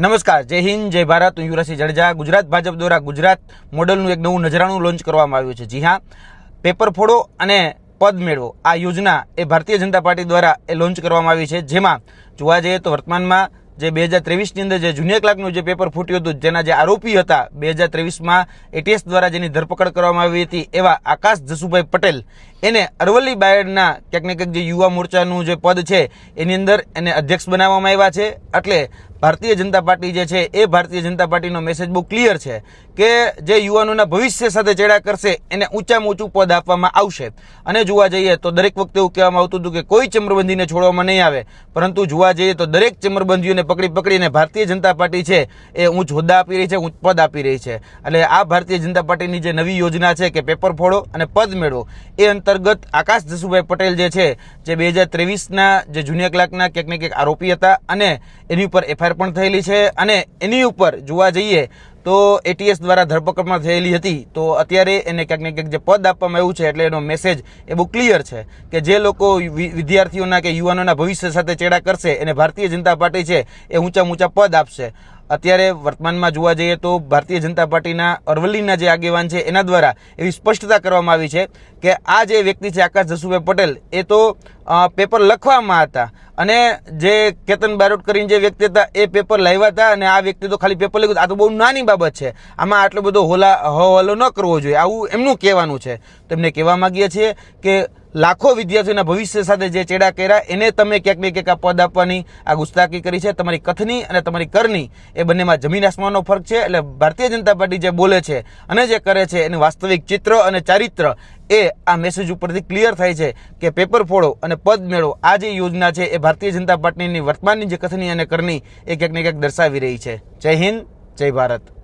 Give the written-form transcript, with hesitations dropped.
નમસ્કાર, જય હિન્દ, જય ભારત. હું યુવરાજસિંહ જાડેજા. ગુજરાત ભાજપ દ્વારા ગુજરાત મોડલનું એક નવું નજરાણું લોન્ચ કરવામાં આવ્યું છે. જી હા, પેપર ફોડો અને પદ મેળવો આ યોજના એ ભારતીય જનતા પાર્ટી દ્વારા એ લોન્ચ કરવામાં આવી છે. જેમાં જોવા જઈએ તો વર્તમાનમાં જે 2023ની અંદર જે જુનિયર ક્લાર્કનું જે પેપર ફૂટ્યું હતું, જેના જે આરોપી હતા 2023માં એટીએસ દ્વારા જેની ધરપકડ કરવામાં આવી હતી, એવા આકાશ જસુભાઈ પટેલ એને અરવલ્લી બાયડના ક્યાંક ને ક્યાંક જે યુવા મોરચાનું જે પદ છે એની અંદર એને અધ્યક્ષ બનાવવામાં આવ્યા છે. એટલે ભારતીય જનતા પાર્ટી જે છે એ ભારતીય જનતા પાર્ટીનો મેસેજ બહુ ક્લિયર છે કે જે યુવાનોના ભવિષ્ય સાથે ચેડા કરશે એને ઊંચામાં ઊંચું પદ આપવામાં આવશે. અને જોવા જઈએ તો દરેક વખતે એવું કહેવામાં આવતું હતું કે કોઈ ચમરબંધીને છોડવામાં નહીં આવે, પરંતુ જોવા જઈએ તો દરેક ચમરબંધીઓને પકડીને ભારતીય જનતા પાર્ટી છે એ ઊંચ હોદ્દા આપી રહી છે, ઊંચ પદ આપી રહી છે. એટલે આ ભારતીય જનતા પાર્ટીની જે નવી યોજના છે કે પેપર ફોડો અને પદ મેળવો, એ અંતર્ગત આકાશ જસુભાઈ પટેલ જે છે જે 2023ના જે જુનિયર ક્લાર્કના ક્યાંક ને ક્યાંક આરોપી હતા અને એની ઉપર એફઆઈઆર પણ થયેલી છે અને એની ઉપર જોવા જઈએ તો એટીએસ દ્વારા ધરપકડમાં થયેલી હતી. તો અત્યારે એને ક્યાંક ને ક્યાંક જે પદ આપવામાં આવ્યું છે એટલે એનો મેસેજ એ બહુ ક્લિયર છે કે જે લોકો વિદ્યાર્થીઓના કે યુવાનોના ભવિષ્ય સાથે ચેડા કરશે એને ભારતીય જનતા પાર્ટી છે એ ઊંચામાં ઊંચા પદ આપશે. અત્યારે વર્તમાનમાં જોવા જઈએ તો ભારતીય જનતા પાર્ટીના અરવલ્લીના જે આગેવાન છે એના દ્વારા એવી સ્પષ્ટતા કરવામાં આવી છે કે આ જે વ્યક્તિ છે આકાશ જસુભાઈ પટેલ એ તો પેપર લખવામાં હતા અને જે કેતન બારોટ કરીને જે વ્યક્તિ હતા એ પેપર લાવ્યા હતા અને આ વ્યક્તિ તો ખાલી પેપર લખ્યું. આ તો બહુ નાની બાબત છે, આમાં આટલો બધો હવાલો ન કરવો જોઈએ, આવું એમનું કહેવાનું છે. તો એમને કહેવા માંગીએ છીએ કે લાખો વિદ્યાર્થીઓના ભવિષ્ય સાથે જે ચેડા કર્યા એને તમે ક્યાંક ને ક્યાંક આ પદ આપવાની આ ગુસ્તાખી કરી છે. તમારી કથની અને તમારી કરની એ બંનેમાં જમીન આસમાનનો ફરક છે. એટલે ભારતીય જનતા પાર્ટી જે બોલે છે અને જે કરે છે એનું વાસ્તવિક ચિત્ર અને ચારિત્ર એ આ મેસેજ ઉપરથી ક્લિયર થાય છે કે પેપર ફોડો અને પદ મેળવો આ જે યોજના છે એ ભારતીય જનતા પાર્ટીની વર્તમાનની જે કથની અને કરની એ ક્યાંક ને ક્યાંક દર્શાવી રહી છે. જય હિન્દ, જય ભારત.